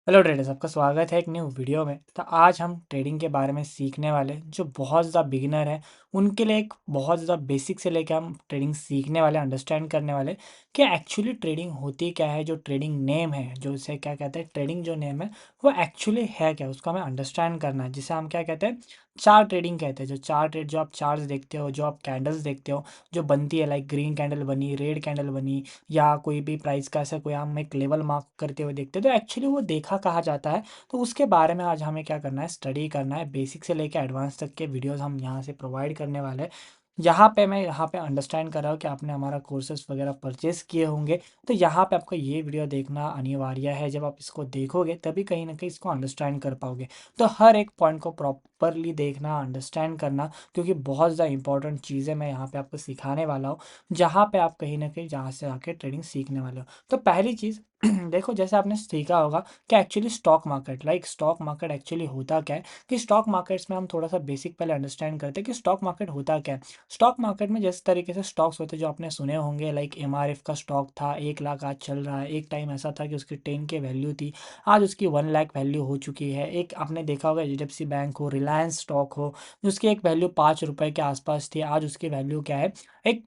Hello traders, आपका स्वागत है एक न्यू वीडियो में। तो आज हम ट्रेडिंग के बारे में सीखने वाले हैं। जो बहुत ज़्यादा बिगिनर है उनके लिए एक बहुत ज़्यादा बेसिक से लेकर हम ट्रेडिंग सीखने वाले, अंडरस्टैंड करने वाले कि एक्चुअली ट्रेडिंग होती क्या है। जो ट्रेडिंग नेम है, जो इसे क्या कहते हैं, ट्रेडिंग जो नेम है वो एक्चुअली है क्या, उसको हमें अंडरस्टैंड करना है। जिसे हम क्या कहते हैं, चार ट्रेडिंग कहते हैं। जो चार ट्रेड, जो आप चार्ट्स देखते हो, जो आप कैंडल्स देखते हो, जो बनती है, लाइक ग्रीन कैंडल बनी, रेड कैंडल बनी, या कोई भी प्राइस का ऐसा कोई हम एक लेवल मार्क करते हुए देखते हैं, तो एक्चुअली वो देखा कहा जाता है। तो उसके बारे में आज हमें क्या करना है, स्टडी करना है। बेसिक से लेकर एडवांस तक के वीडियोस हम यहाँ से प्रोवाइड करने वाले हैं। मैं यहाँ पे अंडरस्टैंड कर रहा हूँ कि आपने हमारा कोर्सेज वगैरह परचेस किए होंगे। तो यहाँ पे आपको ये वीडियो देखना अनिवार्य है। जब आप इसको देखोगे तभी कहीं ना कहीं इसको अंडरस्टैंड कर पाओगे। तो हर एक पॉइंट को प्रॉपरली देखना, अंडरस्टैंड करना, क्योंकि बहुत ज़्यादा इंपॉर्टेंट चीज़ें मैं यहाँ पे आपको सिखाने वाला हूँ। जहाँ पे आप कहीं ना कहीं जहाँ से आके ट्रेडिंग सीखने वाले हो। तो पहली चीज़ देखो, जैसे आपने सीखा होगा कि actually stock market, like stock market actually होता क्या है। कि स्टॉक मार्केट्स में हम थोड़ा सा बेसिक पहले अंडरस्टैंड करते हैं कि स्टॉक मार्केट होता क्या है। स्टॉक मार्केट में जिस तरीके से स्टॉक्स होते हैं, जो आपने सुने होंगे, लाइक एमआरएफ का स्टॉक था 1 लाख, आज चल रहा है। एक टाइम ऐसा था कि उसकी 10 के वैल्यू थी, आज उसकी 1 लाख वैल्यू हो चुकी है। एक आपने देखा होगा एचडीएफसी बैंक हो, रिलायंस स्टॉक हो, जिसकी एक वैल्यू 5 रुपए के आसपास थी, आज उसकी वैल्यू क्या है, एक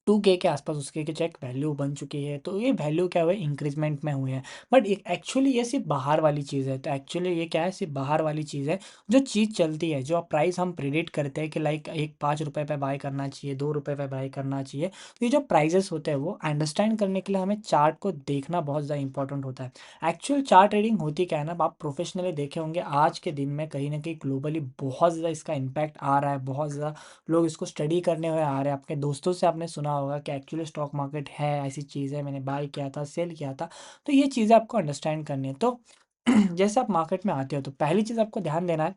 2 के आसपास उसके की चेक वैल्यू बन चुकी है। तो ये वैल्यू क्या हुआ, इंक्रीजमेंट में हुए हैं। बट एक्चुअली ये सिर्फ बाहर वाली चीज़ है। तो एक्चुअली ये क्या है, सिर्फ बाहर वाली चीज़ है। जो चीज़ चलती है, जो प्राइस हम प्रिडिक्ट करते हैं कि लाइक एक 5 रुपये पे बाय करना चाहिए, 2 रुपये पे बाय करना चाहिए। तो ये जो प्राइजेस होते हैं वो अंडरस्टैंड करने के लिए हमें चार्ट को देखना बहुत ज़्यादा इंपॉर्टेंट होता है। एक्चुअल चार्ट ट्रेडिंग होती क्या है ना, आप प्रोफेशनली देखे होंगे आज के दिन में कहीं ना कहीं ग्लोबली बहुत ज़्यादा इसका इम्पैक्ट आ रहा है। बहुत ज़्यादा लोग इसको स्टडी करने हुए आ रहे हैं। आपके दोस्तों से आपने सुना होगा कि एक्चुअली स्टॉक मार्केट है, ऐसी चीज़ है, मैंने बाय किया था, सेल किया था। तो ये चीज़ें आपको अंडरस्टैंड करनी है। तो जैसे आप मार्केट में आते हो तो पहली चीज़ आपको ध्यान देना है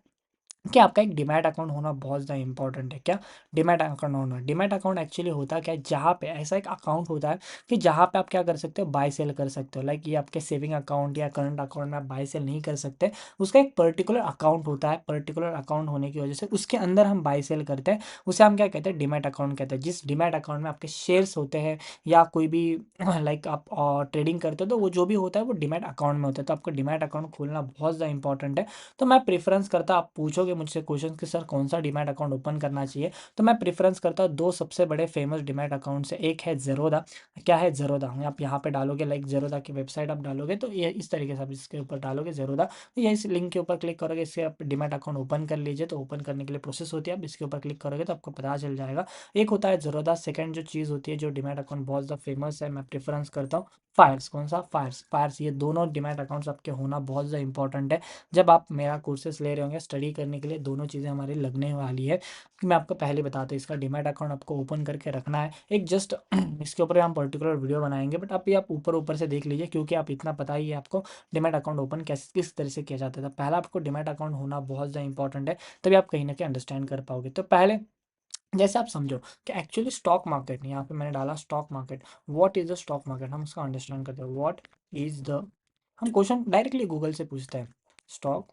कि आपका एक डीमैट अकाउंट होना बहुत ज़्यादा इंपॉर्टेंट है। क्या, डीमैट अकाउंट होना। डीमैट अकाउंट एक्चुअली होता क्या है, जहाँ पे ऐसा एक अकाउंट होता है कि जहाँ पे आप क्या कर सकते हो, बाय सेल कर सकते हो। लाइक ये आपके सेविंग अकाउंट या करंट अकाउंट में आप बाय सेल नहीं कर सकते। उसका एक पर्टिकुलर अकाउंट होता है। पर्टिकुलर अकाउंट होने की वजह से उसके अंदर हम बाय सेल करते हैं। उसे हम क्या कहते हैं, डीमैट अकाउंट कहते हैं। जिस डीमैट अकाउंट में आपके शेयर्स होते हैं या कोई भी लाइक आप ट्रेडिंग करते हो, तो वो जो भी होता है वो डीमैट अकाउंट में होता है। तो आपको डीमैट अकाउंट खोलना बहुत ज़्यादा इंपॉर्टेंट है। तो मैं प्रेफरेंस करता, आप पूछोगे मुझसे क्वेश्चन कि सर कौन सा डीमैट अकाउंट ओपन करना चाहिए, तो मैं प्रेफरेंस करता हूँ दो सबसे बड़े फेमस डीमैट अकाउंट से। एक है ज़ेरोदा। क्या है ज़ेरोदा, आप यहाँ पे डालोगे, लाइक ज़ेरोदा की वेबसाइट आप डालोगे तो ये इस तरीके से आप इसके ऊपर डालोगे ज़ेरोदा, तो ये इस लिंक के ऊपर क्लिक करोगे, इससे आप डीमैट अकाउंट ओपन कर लीजिए। तो ओपन करने के लिए प्रोसेस होती है, आप इसके ऊपर क्लिक करोगे तो आपको पता चल जाएगा। एक होता है ज़ेरोदा। सेकंड जो चीज़ होती है, जो डीमैट अकाउंट बहुत ज़्यादा फेमस है, मैं प्रेफरेंस करता हूँ फायर्स। कौन सा, फायर्स। फायर्स, ये दोनों डीमैट अकाउंट्स आपके होना बहुत ज़्यादा इंपॉर्टेंट है। जब आप मेरा कोर्सेस ले रहे होंगे स्टडी करने के लिए, दोनों चीज़ें हमारी लगने वाली है। कि मैं आपको पहले बताता हूँ, इसका डीमैट अकाउंट आपको ओपन करके रखना है। एक जस्ट इसके ऊपर हम पर्टिकुलर वीडियो बनाएंगे, बट आप ये आप ऊपर ऊपर से देख लीजिए, क्योंकि आप इतना पता ही है आपको डीमैट अकाउंट ओपन कैसे, किस तरह से किया जाता है। तो पहला आपको डीमैट अकाउंट होना बहुत ज़्यादा इंपॉर्टेंट है, तभी आप कहीं ना कहीं अंडरस्टैंड कर पाओगे। तो पहले जैसे आप समझो कि एक्चुअली स्टॉक मार्केट, यहाँ पे मैंने डाला stock market. What is the stock market, हम उसका अंडरस्टैंड करते हैं। व्हाट इज द, हम क्वेश्चन डायरेक्टली गूगल से पूछते हैं, stock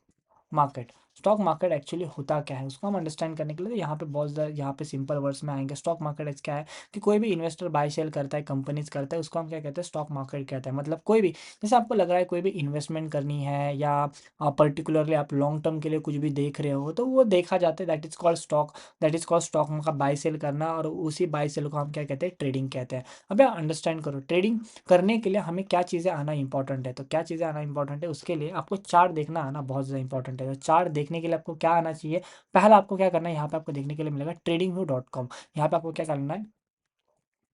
market. Stock market actually होता क्या है, उसको हम अंडरस्टैंड करने के लिए यहाँ पे बहुत ज़्यादा, यहाँ पे सिंपल वर्ड्स में आएंगे। स्टॉक मार्केट क्या है कि कोई भी इन्वेस्टर बाय सेल करता है, कंपनीज करता है, उसको हम क्या कहते हैं, स्टॉक मार्केट कहते हैं। मतलब कोई भी, जैसे आपको लग रहा है कोई भी इन्वेस्टमेंट करनी है, या पर्टिकुलरली आप लॉन्ग टर्म के लिए कुछ भी देख रहे हो, तो वो देखा जाता है, that is called stock. That is called stock का बाय सेल करना, और उसी बाय सेल को हम क्या कहते हैं, ट्रेडिंग कहते हैं। अब यार अंडरस्टैंड करो, ट्रेडिंग करने के लिए हमें क्या चीज़ें आना इंपॉर्टेंट है। तो क्या चीज़ें आना इंपॉर्टेंट है, उसके लिए आपको चार्ट देखना आना बहुत ज़्यादा इंपॉर्टेंट है। तो चार्ट देखने के लिए आपको क्या आना चाहिए, पहला आपको क्या करना है, यहाँ पे आपको देखने के लिए मिलेगा tradingview.com। यहाँ पे आपको क्या करना है,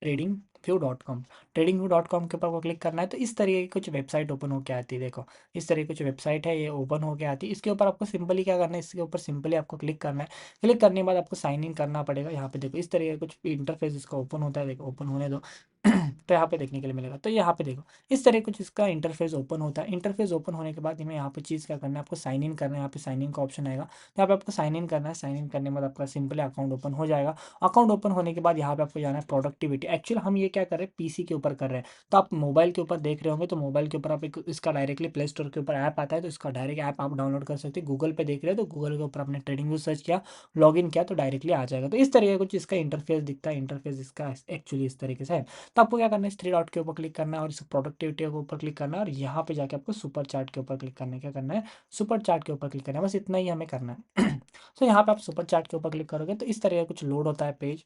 tradingview.com। tradingview.com के ऊपर आपको क्लिक करना है। तो इस तरीके की कुछ वेबसाइट ओपन होकर आती है। देखो, इस तरीके की कुछ वेबसाइट है, ये ओपन होकर आती है। इसके ऊपर आपको सिंपली क्या करना है, इसके ऊपर सिंपली आपको क्लिक करना है। क्लिक करने के बाद आपको साइन इन करना पड़ेगा। यहाँ पे देखो, इस तरीके का कुछ इंटरफेस इसका ओपन होता है। देखो, ओपन होने दो। तो यहाँ पे देखने के लिए मिलेगा। तो यहाँ पे देखो, इस तरह कुछ इसका इंटरफेस ओपन होता है। इंटरफेस ओपन होने के बाद हमें यहाँ पे चीज़ क्या करना है, आपको साइन इन करना है। यहाँ पे साइन इन का ऑप्शन आएगा, तो यहाँ पे आपको साइन इन करना है। साइन इन करने के बाद आपका सिंपली अकाउंट ओपन हो जाएगा। अकाउंट ओपन होने के बाद यहाँ पे आपको जाना है प्रोडक्टिविटी। एक्चुअली हम ये क्या कर रहे हैं, पीसी के ऊपर कर रहे हैं। तो आप मोबाइल के ऊपर देख रहे होंगे, तो मोबाइल के ऊपर आप एक इसका डायरेक्टली प्ले स्टोर के ऊपर ऐप आता है, तो इसका डायरेक्ट ऐप आप डाउनलोड कर सकते हैं। गूगल पे देख रहे हो तो गूगल के ऊपर आपने ट्रेडिंग व्यू सर्च किया, लॉग इन किया, तो डायरेक्टली आ जाएगा। तो इस तरीके का कुछ इसका इंटरफेस दिखता है। इंटरफेस इसका एक्चुअली इस तरीके से है। तो आपको क्या करना है, इस थ्री डॉट के ऊपर क्लिक करना है और इस प्रोडक्टिविटी के ऊपर क्लिक करना है और यहाँ पे जाके आपको सुपर चार्ट के ऊपर क्लिक करना है। क्या करना है, सुपर चार्ट के ऊपर क्लिक करना है, बस इतना ही हमें करना है। तो यहाँ पे आप सुपर चार्ट के ऊपर क्लिक करोगे तो इस तरह का कुछ लोड होता है पेज,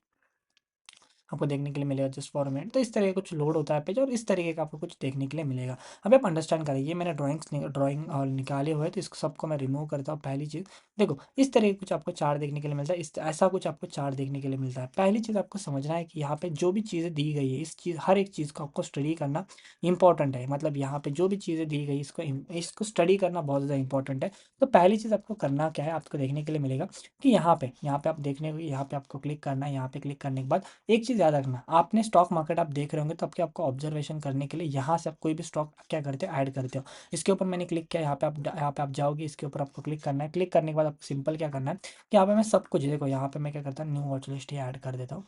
आपको देखने के लिए मिलेगा जस्ट फॉर मिनट। तो इस तरह का कुछ लोड होता है पेज और इस तरीके का आपको कुछ देखने के लिए मिलेगा। अभी आप अंडरस्टैंड करिए, ये मैंने ड्राइंग और निकाले हुए हैं, तो इसको सबको मैं रिमूव करता हूँ। पहली चीज़ देखो, इस तरह के कुछ आपको चार्ट देखने के लिए मिलता है, इस ऐसा कुछ आपको चार्ट देखने के लिए मिलता है। पहली चीज़ आपको समझना है कि यहाँ पे जो भी चीज़ें दी गई है, इस चीज़ हर एक चीज़ को आपको स्टडी करना इंपॉर्टेंट है। मतलब यहाँ पे जो भी चीज़ें दी गई इसको इसको स्टडी करना बहुत ज़्यादा इंपॉर्टेंट है। तो पहली चीज़ आपको करना क्या है, आपको देखने के लिए मिलेगा कि यहाँ पे आप देखने, यहाँ पे आपको क्लिक करना है। यहाँ पे क्लिक करने के बाद एक चीज़ याद रखना, आपने स्टॉक मार्केट आप देख रहे होंगे तो आपके आपको ऑब्जर्वेशन करने के लिए यहाँ से आप कोई भी स्टॉक क्या करते हो, ऐड करते हो। इसके ऊपर मैंने क्लिक किया, यहाँ पे आप जाओगे, इसके ऊपर आपको क्लिक करना है। क्लिक करने के बाद आपको सिंपल क्या करना है कि यहाँ पे मैं सब कुछ देखो, यहाँ पे मैं क्या करता हूँ, न्यू वॉच लिस्ट ही ऐड कर देता हूँ,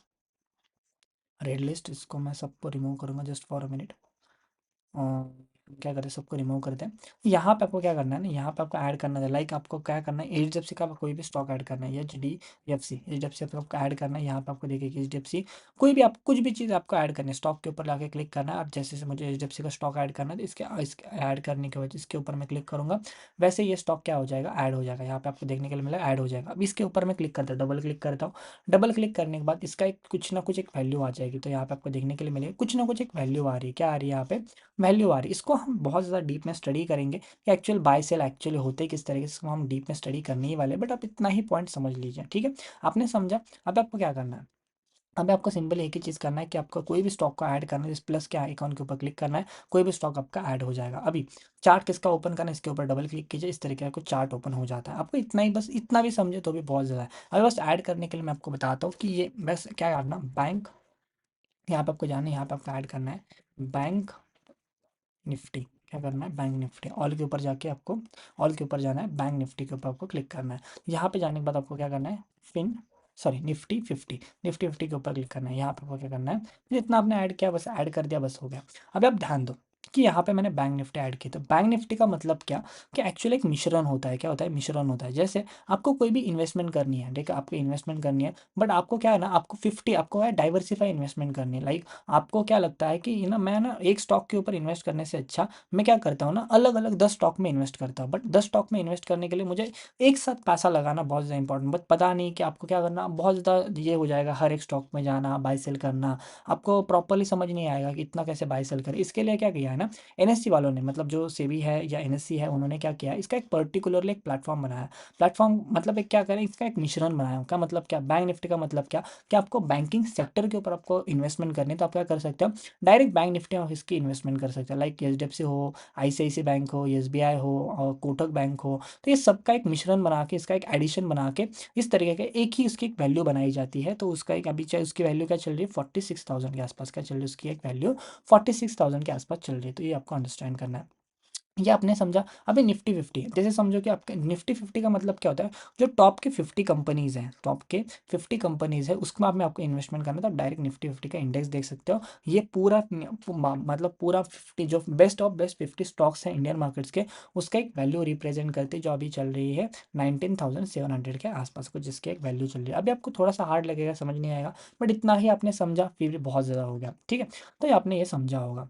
रेड लिस्ट, इसको मैं सबको रिमूव करूँगा जस्ट फॉर अ मिनट। क्या करते हैं, सबको रिमूव करते हैं। यहाँ पे आपको क्या करना है ना, यहाँ पे आपको ऐड करना है, लाइक आपको क्या करना है, HDFC का कोई भी स्टॉक ऐड करना है, HDFC आपको ऐड करना है। यहाँ पे आपको देखिए HDFC कोई भी आप कुछ भी चीज़ आपको ऐड करनी है, स्टॉक के ऊपर लाके क्लिक करना है। अब जैसे मुझे HDFC का स्टॉक ऐड करना है तो इसके ऐड करने के बाद इसके ऊपर मैं क्लिक करूँगा, वैसे ये स्टॉक क्या हो जाएगा, ऐड हो जाएगा। यहाँ पे आपको देखने के लिए मिला ऐड हो जाएगा। अब इसके ऊपर मैं क्लिक करता हूँ, डबल क्लिक करता हूँ। डबल क्लिक करने के बाद इसका एक कुछ ना कुछ एक वैल्यू आ जाएगी। तो यहाँ पे आपको देखने के लिए मिलेगा कुछ ना कुछ एक वैल्यू आ रही है। क्या आ रही है यहाँ पे, वैल्यू आ रही है। इसको हम बहुत ज़्यादा डीप में स्टडी करेंगे कि एक्चुअल बाय सेल एक्चुअली होते किस तरीके से, इसको हम डीप में स्टडी करने ही वाले, बट आप इतना ही पॉइंट समझ लीजिए, ठीक है। आपने समझा। अब आपको क्या करना है, अब आपको सिंपल एक ही चीज़ करना है कि आपको कोई भी स्टॉक को ऐड करना है, इस प्लस के आइकॉन के ऊपर क्लिक करना है, कोई भी स्टॉक आपका ऐड हो जाएगा। अभी चार्ट किसका ओपन करना है, इसके ऊपर डबल क्लिक कीजिए, इस तरीके का कुछ चार्ट ओपन हो जाता है। आपको इतना ही, बस इतना भी समझे तो भी बहुत ज़्यादा है। अभी बस ऐड करने के लिए मैं आपको बताता हूँ कि ये बस क्या करना, बैंक, यहाँ पे आपको जाना है, यहाँ पे आपको ऐड करना है बैंक निफ्टी। क्या करना है, बैंक निफ्टी, ऑल के ऊपर जाके आपको, ऑल के ऊपर जाना है, बैंक निफ्टी के ऊपर आपको क्लिक करना है। यहाँ पे जाने के बाद आपको क्या करना है, फिन सॉरी निफ्टी 50 के ऊपर क्लिक करना है। यहाँ पे आपको क्या करना है, जितना आपने ऐड किया बस ऐड कर दिया, बस हो गया। अब आप ध्यान दो कि यहाँ पे मैंने बैंक निफ्टी ऐड की, तो बैंक निफ्टी का मतलब क्या, कि एक्चुअली एक मिश्रण होता है। क्या होता है, मिश्रण होता है। जैसे आपको कोई भी इन्वेस्टमेंट करनी है, देखो आपको इन्वेस्टमेंट करनी है, बट आपको क्या है ना, आपको 50 आपको है डाइवर्सिफाई इन्वेस्टमेंट करनी है। लाइक आपको क्या लगता है कि ना, मैं ना एक स्टॉक के ऊपर इन्वेस्ट करने से अच्छा मैं क्या करता हूँ ना, अलग अलग 10 स्टॉक में इन्वेस्ट करता हूँ। बट 10 स्टॉक में इन्वेस्ट करने के लिए मुझे एक साथ पैसा लगाना बहुत ज़्यादा इंपॉर्टेंट, बट पता नहीं कि आपको क्या करना, बहुत ज़्यादा ये हो जाएगा, हर एक स्टॉक में जाना, बाय सेल करना, आपको प्रॉपरली समझ नहीं आएगा कि इतना कैसे बाय सेल करें। इसके लिए क्या किया है ना, NSE वालों ने, मतलब जो सेबी है या NSE है, उन्होंने क्या किया, इसका एक पर्टिकुलरली एक प्लेटफॉर्म बनाया। प्लेटफॉर्म मतलब एक क्या करें, इसका एक मिश्रण बनाया। का मतलब क्या, बैंक निफ्टी का मतलब क्या, कि आपको बैंकिंग सेक्टर के ऊपर आपको इन्वेस्टमेंट करनी है, तो आप क्या कर सकते हो, डायरेक्ट बैंक निफ्टी में इसकी इन्वेस्टमेंट कर सकते हैं। लाइक HDFC हो, ICICI बैंक हो, SBI हो और कोटक बैंक हो, तो ये सबका एक मिश्रण बना के, इसका एक एडिशन बना के, इस तरीके का एक ही उसकी एक वैल्यू बनाई जाती है। तो उसका एक अभी चाहे उसकी वैल्यू क्या चल रही है, 46,000 के आसपास क्या चल रही है, उसकी एक वैल्यू 46,000 के आसपास चल रही है। तो ये आपको अंडरस्टैंड करना है। ये आपने समझा। अभी निफ्टी 50, जैसे समझो कि आपके निफ्टी 50 का मतलब क्या होता है, जो टॉप के 50 कंपनीज हैं, टॉप के 50 कंपनीज है, उसमें आप में आपको इन्वेस्टमेंट करना है, तो आप डायरेक्ट निफ्टी 50 का इंडेक्स देख सकते हो। ये पूरा मतलब पूरा 50 जो बेस्ट ऑफ बेस्ट 50 स्टॉक्स हैं इंडियन मार्केट्स के, उसका एक वैल्यू रिप्रेजेंट करती है, जो अभी चल रही है 19,700 के आसपास को, जिसकी एक वैल्यू चल रही है। अभी आपको थोड़ा सा हार्ड लगेगा, समझ नहीं आएगा, बट इतना ही आपने समझा, फिर बहुत ज़्यादा हो गया, ठीक है। तो ये आपने ये समझा होगा।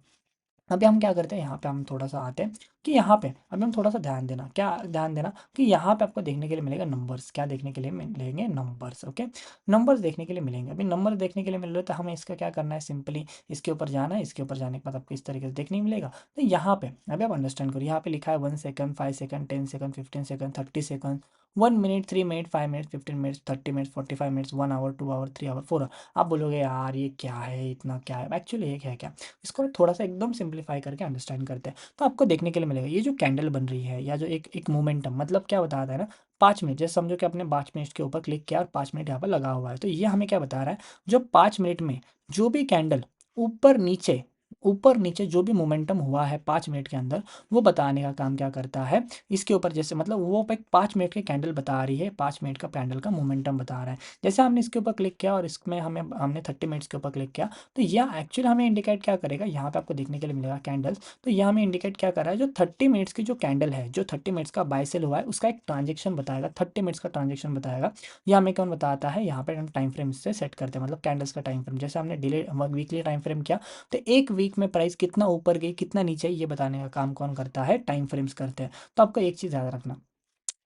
अभी हम क्या करते हैं, यहाँ पे हम थोड़ा सा आते हैं कि यहाँ पे अभी हम थोड़ा सा ध्यान देना, क्या ध्यान देना, कि यहाँ पे आपको देखने के लिए मिलेगा नंबर्स। क्या देखने के लिए मिलेंगे, नंबर्स। ओके, नंबर्स देखने के लिए मिलेंगे। अभी नंबर देखने के लिए मिल रहे तो हमें इसका क्या करना है, सिंपली इसके ऊपर जाना है। इसके ऊपर जाने के बाद आपको इस तरीके से देखने मिलेगा। तो यहाँ पे अभी आप अंडरस्टैंड करो, यहाँ पे लिखा है 1 second, 5 second, 10 second, 15 second, 30 second, 1 minute, 3 minute, 5 minute, 15 minute, 30 minute, 45 minutes, 1 hour, 2 hour, 3 hour, 4 hour. आप बोलोगे यार ये क्या है, इतना क्या है, एक्चुअली ये क्या है, क्या, इसको थोड़ा सा एकदम सिंप्लीफाई करके अंडरस्टैंड करते हैं। तो आपको देखने के लिए मिलेगा ये जो कैंडल बन रही है, या जो एक एक मोमेंटम, मतलब क्या बताता है ना, 5 मिनट, जैसे समझो कि आपने 5 मिनट के ऊपर क्लिक किया और 5 मिनट यहाँ पर लगा हुआ है, तो ये हमें क्या बता रहा है, जो 5 मिनट में जो भी कैंडल ऊपर नीचे ऊपर नीचे जो भी मोमेंटम हुआ है 5 मिनट के अंदर, वो बताने का काम क्या करता है इसके ऊपर। जैसे मतलब वो एक 5 मिनट की कैंडल बता रही है, 5 मिनट का कैंडल का मोमेंटम बता रहा है। जैसे हमने इसके ऊपर क्लिक किया और इसमें हमने 30 मिनट्स के ऊपर क्लिक किया, तो यह एक्चुअली हमें इंडिकेट क्या करेगा, यहाँ पे आपको देखने के लिए मिलेगा कैंडल्स। तो यह हमें इंडिकेट क्या कर रहा है, जो 30 मिनट्स की जो कैंडल है, जो 30 मिनट्स का बाय सेल हुआ है, उसका एक ट्रांजेक्शन बताएगा, 30 मिनट्स का ट्रांजेक्शन बताएगा। यह हमें कौन बताता है, यहाँ पे हम टाइम फ्रेम से सेट करते हैं, मतलब कैंडल्स का टाइम फ्रेम। जैसे हमने डिले वीकली टाइम फ्रेम किया, तो एक वीक में प्राइस कितना ऊपर गई कितना नीचे, ये बताने का काम कौन करता है, टाइम फ्रेम्स करते हैं। तो आपको एक चीज़ याद रखना,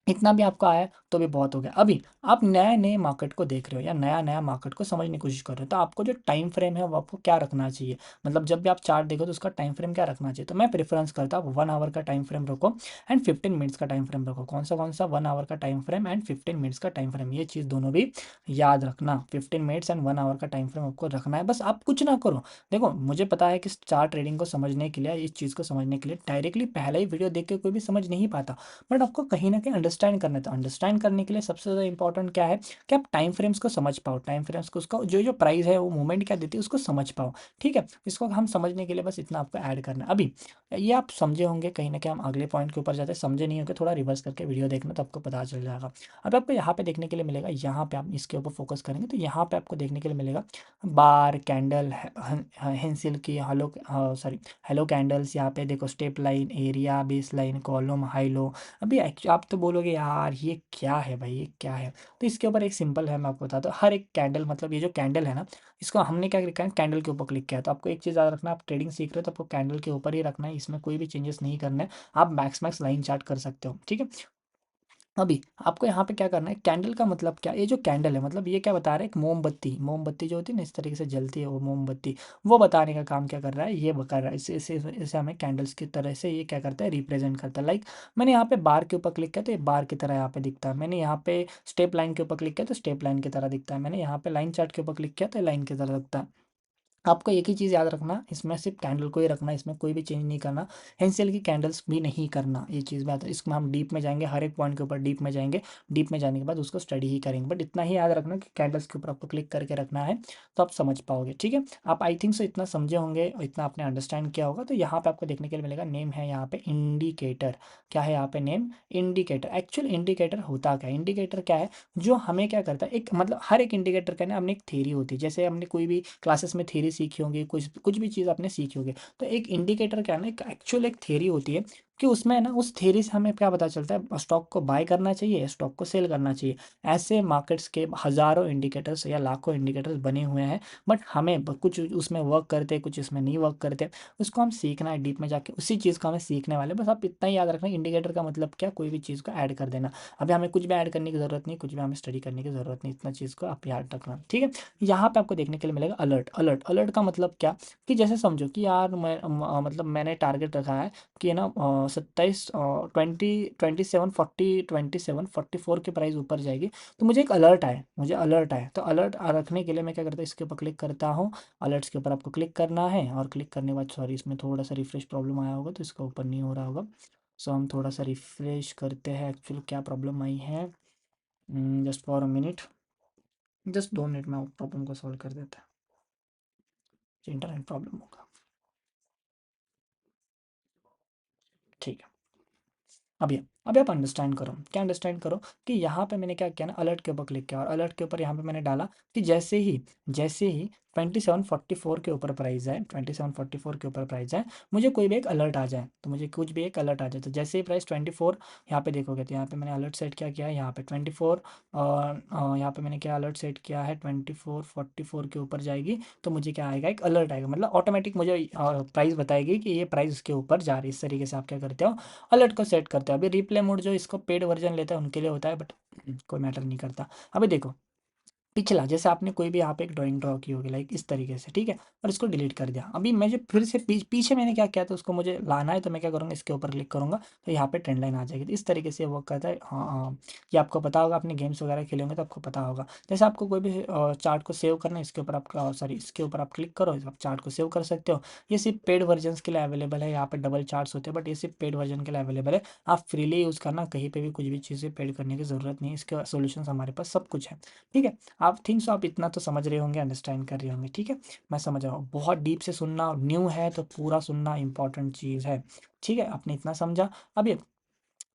इतना भी आपको आया तो भी बहुत हो गया। अभी आप नए नए मार्केट को देख रहे हो या नया नया मार्केट को समझने की कोशिश कर रहे हो, तो आपको जो टाइम फ्रेम है वो आपको क्या रखना चाहिए, मतलब जब भी आप चार्ट देखो तो उसका टाइम फ्रेम क्या रखना चाहिए। तो मैं प्रेफरेंस करता हूँ 1 आवर का टाइम फ्रेम रखो एंड 15 मिनट्स का टाइम फ्रेम रखो। कौन सा 1 आवर का टाइम फ्रेम एंड 15 मिनट्स का टाइम फ्रेम, ये चीज़ दोनों भी याद रखना। 15 मिनट्स एंड 1 आवर का टाइम फ्रेम आपको रखना है, बस आप कुछ ना करो। देखो मुझे पता है कि चार्ट ट्रेडिंग को समझने के लिए, इस चीज़ को समझने के लिए डायरेक्टली पहला ही वीडियो देख के कोई भी समझ नहीं पाता, बट आपको कहीं ना कहीं अंडरस्टैंड करना है। तो अंडरस्टैंड करने के लिए सबसे ज़्यादा इंपॉर्टेंट क्या है कि आप टाइम फ्रेम्स को समझ पाओ, टाइम फ्रेम्स को, उसका जो जो प्राइस है वो मूवमेंट क्या देती है उसको समझ पाओ। ठीक है, इसको हम समझने के लिए बस इतना आपको ऐड करना है। अभी ये आप समझे होंगे, कहीं ना कहीं हम अगले पॉइंट के ऊपर जाते हैं, समझे नहीं होंगे थोड़ा रिवर्स करके वीडियो देखना तो आपको पता चल जाएगा। अब आपको यहाँ पे देखने के लिए मिलेगा, यहाँ पे आप इसके ऊपर फोकस करेंगे तो यहाँ पे आपको देखने के लिए मिलेगा बार कैंडल, हेंसिल की हेलो, सॉरी हेलो कैंडल्स। यहाँ पे देखो step line, area, base line, column, high low. अभी आप तो बोलोगे यार ये क्या है भाई, ये क्या है। तो इसके ऊपर एक सिंपल है, मैं आपको बताता हूँ। हर एक कैंडल, मतलब ये जो कैंडल है ना, इसको हमने क्या किया है, कैंडल के ऊपर क्लिक किया है। तो आपको एक चीज़ याद रखना, आप ट्रेडिंग सीख रहे हो तो आपको कैंडल के ऊपर ही रखना है, इसमें कोई भी चेंजेस नहीं करना है। आप मैक्स लाइन चार्ट कर सकते हो, ठीक है। अभी आपको यहाँ पे क्या करना है, कैंडल का मतलब क्या, ये जो कैंडल है मतलब ये क्या बता रहा है, एक मोमबत्ती, मोमबत्ती जो होती है ना इस तरीके से जलती है वो मोमबत्ती, वो बताने का काम क्या कर रहा है, ये कर रहा है। इसे हमें कैंडल्स की तरह से ये क्या करता है, रिप्रेजेंट करता है। लाइक मैंने यहाँ पे बार के ऊपर क्लिक किया तो ये बार की तरह यहाँ पे दिखता है, मैंने यहाँ पे स्टेप लाइन के ऊपर क्लिक किया तो स्टेप लाइन की तरह दिखता है, मैंने यहाँ पे लाइन चार्ट के ऊपर क्लिक किया तो लाइन की तरह दिखता है। आपको एक ही चीज़ याद रखना, इसमें सिर्फ कैंडल को ही रखना, इसमें कोई भी चेंज नहीं करना, हेंसेल की कैंडल्स भी नहीं करना, ये चीज़ बात है। इसमें हम डीप में जाएंगे, हर एक पॉइंट के ऊपर डीप में जाएंगे, डीप में जाने के बाद उसको स्टडी ही करेंगे, बट इतना ही याद रखना कि कैंडल्स के ऊपर आपको क्लिक करके रखना है, तो आप समझ पाओगे। ठीक है, आप आई थिंक सो इतना समझे होंगे, इतना आपने अंडरस्टैंड किया होगा। तो यहाँ पे आपको देखने के लिए मिलेगा नेम है यहाँ पे इंडिकेटर, क्या है यहाँ पे नेम, इंडिकेटर। एक्चुअल इंडिकेटर होता क्या है, इंडिकेटर क्या है, जो हमें क्या करता है, एक मतलब हर एक इंडिकेटर का ना हमने एक थ्योरी होती है, जैसे हमने कोई भी क्लासेस में थ्योरी सीखी होंगी, कुछ कुछ भी चीज़ आपने सीखी होगी, तो एक इंडिकेटर क्या है ना, एक एक्चुअल एक थ्योरी होती है कि उसमें ना उस थ्योरी से हमें क्या पता चलता है, स्टॉक को बाय करना चाहिए, स्टॉक को सेल करना चाहिए। ऐसे मार्केट्स के हज़ारों इंडिकेटर्स या लाखों इंडिकेटर्स बने हुए हैं, बट हमें कुछ उसमें वर्क करते हैं, कुछ इसमें नहीं वर्क करते, उसको हम सीखना है डीप में जाके, उसी चीज़ को हमें सीखने वाले। बस आप इतना ही याद रखना, इंडिकेटर का मतलब क्या, कोई भी चीज़ को ऐड कर देना। अभी हमें कुछ भी ऐड करने की ज़रूरत नहीं, कुछ भी हमें स्टडी करने की ज़रूरत नहीं, इतना चीज़ को आप याद रखना, ठीक है। यहाँ पे आपको देखने के लिए मिलेगा अलर्ट, अलर्ट, अलर्ट का मतलब क्या, कि जैसे समझो कि यार मतलब मैंने टारगेट रखा है कि ना 27, 27 44 की प्राइस ऊपर जाएगी, तो मुझे एक अलर्ट आए, मुझे अलर्ट आए, तो अलर्ट रखने के लिए मैं क्या करता हूँ, इसके ऊपर क्लिक करता हूँ। अलर्ट्स के ऊपर आपको क्लिक करना है, और क्लिक करने के बाद, सॉरी इसमें थोड़ा सा रिफ्रेश प्रॉब्लम आया होगा तो इसका ऊपर नहीं हो रहा होगा। सो हम थोड़ा सा रिफ्रेश करते हैं, एक्चुअली क्या प्रॉब्लम आई है, just for a minute, just 2 minute में प्रॉब्लम को सॉल्व कर देता है, इंटरनेट प्रॉब्लम होगा। ठीक है, अभी आप अंडरस्टैंड करो, क्या अंडरस्टैंड करो, कि यहाँ पे मैंने क्या किया ना, अलर्ट के ऊपर क्लिक किया, और अलर्ट के ऊपर यहाँ पे मैंने डाला कि जैसे ही 2744 के ऊपर प्राइस है, 2744 के ऊपर प्राइस है, मुझे कोई भी एक अलर्ट आ जाए, तो मुझे कुछ भी एक अलर्ट आ जाए, तो जैसे ही प्राइस 24, यहाँ पे देखोगे तो यहाँ पे मैंने अलर्ट सेट क्या किया है, यहाँ पे 24, और यहाँ पे मैंने क्या अलर्ट सेट किया है, 2444 के ऊपर जाएगी तो मुझे क्या आएगा, एक अलर्ट आएगा, मतलब ऑटोमेटिक मुझे प्राइस बताएगी कि ये प्राइस इसके ऊपर जा रही है। इस तरीके से आप क्या करते हो, अलर्ट को सेट करते हैं। अभी रिप्ले मोड जो इसको पेड वर्जन लेता है उनके लिए होता है, बट कोई मैटर नहीं करता। अभी देखो पिछला, जैसे आपने कोई भी यहाँ पे एक ड्राइंग ड्रॉ की होगी लाइक इस तरीके से, ठीक है, और इसको डिलीट कर दिया। अभी मैं जो फिर से पीछे मैंने क्या किया था उसको मुझे लाना है, तो मैं क्या करूँगा, इसके ऊपर क्लिक करूँगा तो यहाँ पे ट्रेंड लाइन आ जाएगी। तो इस तरीके से वर्क करता है। हाँ हाँ, ये आपको पता होगा, आपने गेम्स वगैरह खेले होंगे तो आपको पता होगा। जैसे आपको कोई भी चार्ट को सेव करना है, इसके ऊपर आप सॉरी इसके ऊपर आप क्लिक करो, आप चार्ट को सेव कर सकते हो। ये सिर्फ पेड वर्जन के लिए अवेलेबल है, यहाँ पे डबल चार्ट्स होते हैं, बट ये सिर्फ पेड वर्जन के लिए अवेलेबल है। आप फ्रीली यूज़ करना, कहीं पर भी कुछ भी चीज़ें पेड करने की ज़रूरत नहीं है, इसके सोल्यूशन हमारे पास सब कुछ है, ठीक है। आप थिंक सो आप इतना तो समझ रहे होंगे, अंडरस्टैंड कर रहे होंगे, ठीक है। मैं समझ रहा हूँ, बहुत डीप से सुनना, न्यू है तो पूरा सुनना इंपॉर्टेंट चीज़ है, ठीक है। आपने इतना समझा। अब ये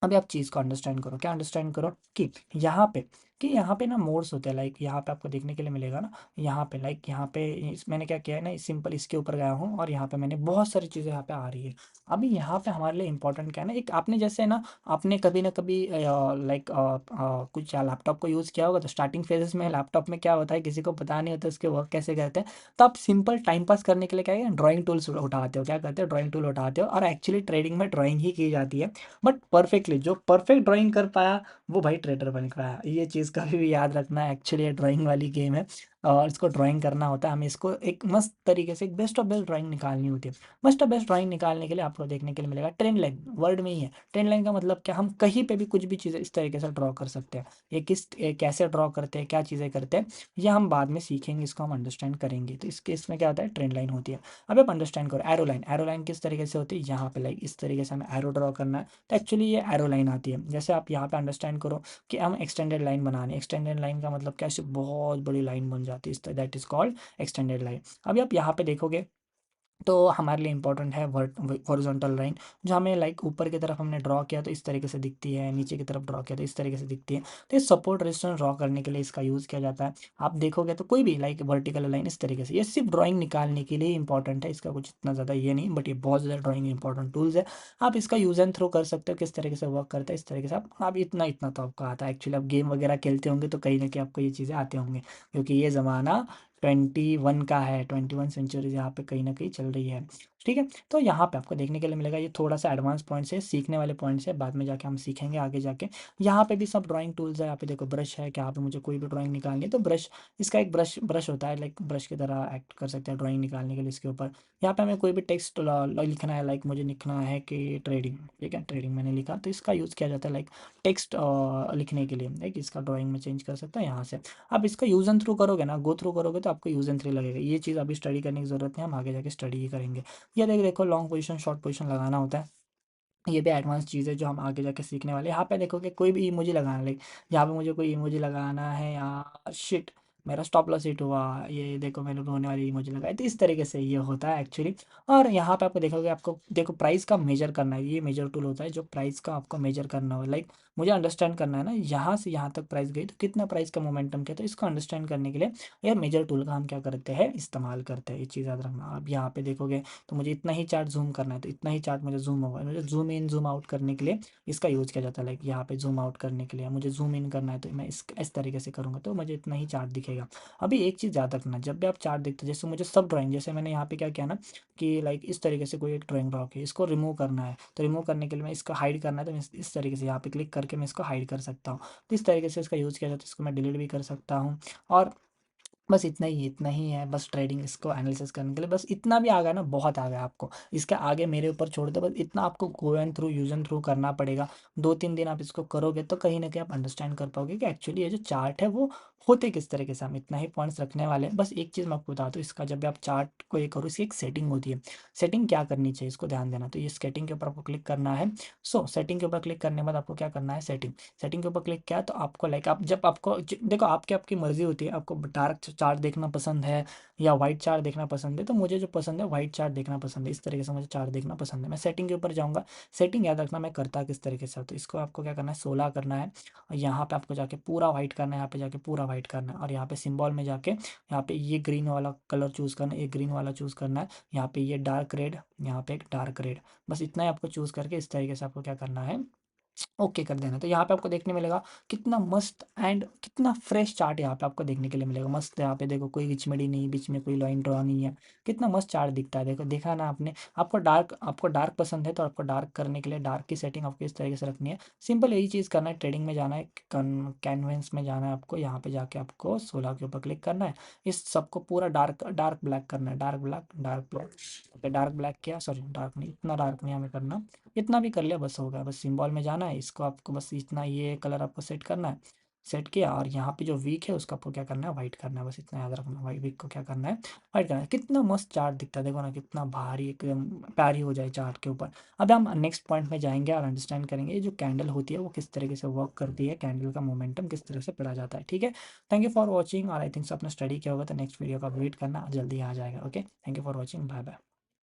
अभी आप चीज़ को अंडरस्टैंड करो, क्या अंडरस्टैंड करो कि यहाँ पे यहाँ पे ना मोड्स होते हैं, लाइक यहाँ पे आपको देखने के लिए मिलेगा ना, यहाँ पे लाइक यहाँ पे मैंने क्या किया है ना, सिंपल इसके ऊपर गया हूँ और यहाँ पे मैंने बहुत सारी चीज़ें यहाँ पे आ रही है। अभी यहाँ पे हमारे लिए इंपॉर्टेंट क्या है ना, एक आपने जैसे ना, आपने कभी ना कभी लाइक कुछ लैपटॉप को यूज़ किया होगा, तो स्टार्टिंग फेजेस में लैपटॉप में क्या होता है, किसी को पता नहीं होता उसके वर्क कैसे करते हैं। तो आप सिंपल टाइम पास करने के लिए क्या है, ड्राइंग टूल्स उठाते हो, क्या करते हो, ड्राइंग टूल उठाते हो, और एक्चुअली ट्रेडिंग में ड्राइंग ही की जाती है। बट परफेक्टली जो परफेक्ट ड्राइंग कर पाया वो भाई ट्रेडर बन पाया, ये चीज़ कभी भी याद रखना है। एक्चुअली ये ड्राइंग वाली गेम है और इसको ड्राइंग करना होता है, हमें इसको एक मस्त तरीके से एक बेस्ट ऑफ बेस्ट ड्राइंग निकालनी होती है। बेस्ट ऑफ बेस्ट ड्राइंग निकालने के लिए आपको देखने के लिए मिलेगा ट्रेंड लाइन, वर्ड में ही है। ट्रेंड लाइन का मतलब क्या, हम कहीं पे भी कुछ भी चीज़ें इस तरीके से ड्रॉ कर सकते हैं। ये कैसे ड्रॉ करते हैं, क्या चीज़ें करते हैं, ये हम बाद में सीखेंगे, इसको हम अंडरस्टैंड करेंगे। तो इसके इसमें क्या होता है, ट्रेंड लाइन होती है। अब आप अंडरस्टैंड करो, एरो लाइन, एरो लाइन किस तरीके से होती है, यहाँ पे लाइक इस तरीके से हमें एरो ड्रॉ करना है, तो एक्चुअली ये एरो लाइन आती है। जैसे आप यहाँ पे अंडरस्टैंड करो कि हम एक्सटेंडेड लाइन बनानी है, एक्सटेंडेड लाइन का मतलब कैसे बहुत बड़ी लाइन बन जाती है, that is called extended line. अभी आप यहाँ पे देखोगे तो हमारे लिए इंपॉर्टेंट है हॉरिजॉन्टल लाइन, जो हमें लाइक ऊपर की तरफ हमने ड्रॉ किया तो इस तरीके से दिखती है, नीचे की तरफ ड्रॉ किया तो इस तरीके से दिखती है। तो ये सपोर्ट रेजिस्टेंस ड्रॉ करने के लिए इसका यूज़ किया जाता है। आप देखोगे तो कोई भी लाइक वर्टिकल लाइन इस तरीके से, ये सिर्फ ड्राइंग निकालने के लिए इंपॉर्टेंट है, इसका कुछ इतना ज़्यादा ये नहीं, बट ये बहुत ज़्यादा ड्राइंग इंपॉर्टेंट टूल्स है। आप इसका यूज़ एंड थ्रो कर सकते हो, किस तरीके से वर्क करता है इस तरीके से। आप इतना इतना तो आपको आता है, एक्चुअली आप गेम वगैरह खेलते होंगे तो कहीं ना कहीं आपको ये चीज़ें आते होंगे, क्योंकि ये ज़माना 21 का है, 21 सेंचुरी यहाँ पे कहीं ना कहीं चल रही है, ठीक है। तो यहाँ पे आपको देखने के लिए मिलेगा, ये थोड़ा सा एडवांस पॉइंट्स है, सीखने वाले पॉइंट्स है, बाद में जाके हम सीखेंगे आगे जाके। यहाँ पे भी सब ड्राइंग टूल्स है, यहाँ पे देखो ब्रश है, कि यहाँ पे मुझे कोई भी ड्राइंग निकालनी है तो ब्रश, इसका एक ब्रश ब्रश होता है, लाइक ब्रश की तरह एक्ट कर सकते हैं ड्राइंग निकालने के लिए इसके ऊपर। यहाँ पे हमें कोई भी टेक्स्ट लिखना है, लाइक मुझे लिखना है कि ट्रेडिंग, ठीक है, ट्रेडिंग मैंने लिखा तो इसका यूज़ किया जाता है लाइक टेक्स्ट लिखने के लिए, लाइक इसका ड्राइंग में चेंज कर सकते हैं यहाँ से। आप इसका यूज़ एंड थ्रू करोगे ना, गो थ्रू करोगे तो आपको यूज़ एंड थ्रू लगेगा, ये चीज़ अभी स्टडी करने की ज़रूरत नहीं है, हम आगे जाके स्टडी ही करेंगे। ये देखो लॉन्ग पोजीशन शॉर्ट पोजीशन लगाना होता है, ये भी एडवांस चीज़ है जो हम आगे जाके सीखने वाले हैं। यहाँ पे देखो कि कोई भी इमोजी लगाना, लाइक यहाँ पे मुझे कोई इमोजी लगाना है, या शिट मेरा स्टॉप लॉस हिट हुआ, ये देखो मैंने रोने वाली इमोजी लगाई, तो इस तरीके से ये होता है एक्चुअली। और यहाँ पे आपको देखोगे, आपको देखो प्राइस का मेजर करना है, ये मेजर टूल होता है जो प्राइस का आपको मेजर करना हो, लाइक मुझे अंडरस्टैंड करना है ना, यहाँ से यहाँ तक प्राइस गई तो कितना प्राइस का मोमेंटम किया, तो इसको अंडरस्टैंड करने के लिए ये मेजर टूल का हम क्या करते हैं, इस्तेमाल करते हैं, ये चीज़ याद रखना। अब यहाँ पे देखोगे तो मुझे इतना ही चार्ट जूम करना है, तो इतना ही चार्ट मुझे जूम होगा, मुझे जूम इन जूम आउट करने के लिए इसका यूज़ किया जाता है। लाइक यहाँ पे जूम आउट करने के लिए मुझे जूम इन करना है तो मैं इस तरीके से करूँगा तो मुझे इतना ही चार्ट दिखेगा। अभी एक चीज़ याद रखना, जब भी आप चार्ट देखते हैं, जैसे मुझे सब ड्राइंग, जैसे मैंने यहाँ पे क्या किया ना कि लाइक इस तरीके से कोई एक ड्राइंग ड्रॉ की, इसको रिमूव करना है, तो रिमूव करने के लिए मैं इसको हाइड करना है तो मैं इस तरीके से यहाँ पे क्लिक करके मैं इसको हाइड कर सकता हूँ। तो इस तरीके से इसका यूज़ किया जाता है, इसको मैं डिलीट भी कर सकता हूँ। और बस इतना ही है, बस ट्रेडिंग इसको एनालिसिस करने के लिए, बस इतना भी आ गया ना, बहुत आ गया आपको। इसके आगे मेरे ऊपर छोड़ दो, बस इतना आपको go and through use and through करना पड़ेगा। 2-3 दिन आप इसको करोगे तो कहीं ना कहीं आप अंडरस्टैंड कर पाओगे कि एक्चुअली ये जो चार्ट है वो होते किस तरीके से। हम इतना ही पॉइंट्स रखने वाले हैं। बस एक चीज़ मैं आपको बता दूँ, इसका जब भी आप चार्ट को ये करो, इसकी एक सेटिंग होती है। सेटिंग क्या करनी चाहिए इसको ध्यान देना, तो ये सेटिंग के ऊपर आपको क्लिक करना है। सो सेटिंग के ऊपर क्लिक करने के बाद आपको क्या करना है, सेटिंग, सेटिंग के ऊपर क्लिक किया तो आपको लाइक आप जब आपको देखो, आपकी आपकी मर्जी होती है, आपको डार्क चार्ट देखना पसंद है या वाइट चार्ट देखना पसंद है। तो मुझे जो पसंद है वाइट चार्ट देखना पसंद है, इस तरीके से मुझे चार्ट देखना पसंद है। मैं सेटिंग के ऊपर जाऊँगा, सेटिंग याद रखना मैं करता किस तरीके से, तो इसको आपको क्या करना है, 16 करना है, और यहाँ पे आपको जाके पूरा वाइट करना है, यहाँ पे जाके पूरा वाइट करना है, और यहाँ पे सिंबल में जाके यहाँ पे ये ग्रीन वाला कलर चूज़ करना है, ये ग्रीन वाला चूज़ करना है, यहाँ पे ये डार्क रेड, यहाँ पे एक डार्क रेड, बस इतना ही आपको चूज़ करके इस तरीके से आपको क्या करना है, ओके कर देना। तो यहाँ पे आपको देखने मिलेगा कितना मस्त एंड कितना फ्रेश चार्ट यहाँ पे आपको देखने के लिए मिलेगा। मस्त यहाँ पे देखो, कोई गिचमिडी नहीं, बीच में कोई लाइन ड्रॉ नहीं है, कितना मस्त चार्ट दिखता है। देखो देखा ना आपने, आपको डार्क पसंद है तो आपको डार्क करने के लिए डार्क की सेटिंग आपको इस तरीके से रखनी है। सिंपल यही चीज़ करना है, ट्रेडिंग में जाना है, कैनवेंस में जाना है आपको, यहाँ पे जाके आपको 16 के ऊपर क्लिक करना है, इस सबको पूरा डार्क डार्क ब्लैक करना है, dark black dark black, dark black किया, सॉरी डार्क नहीं, इतना डार्क नहीं हमें करना, इतना भी कर लिया बस हो गया। बस सिंबल में जाना है, इसको आपको बस इतना ये कलर आपको सेट करना है, सेट किया और यहाँ पे जो वीक है उसका आपको क्या करना है, वाइट करना है, बस इतना याद रखना। वाइट वीक को क्या करना है, वाइट करना है। कितना मस्त चार्ट दिखता है, देखो ना कितना भारी एकदम प्यारी हो जाए चार्ट के ऊपर। अब हम नेक्स्ट पॉइंट में जाएंगे और अंडरस्टैंड करेंगे ये जो कैंडल होती है वो किस तरीके से वर्क करती है, कैंडल का मोमेंटम किस तरह से पढ़ा जाता है। ठीक है, थैंक यू फॉर वॉचिंग। और आई थिंक आपने स्टडी किया होगा तो नेक्स्ट वीडियो का वेट करना, जल्दी आ जाएगा। Okay, thank you for watching, bye bye.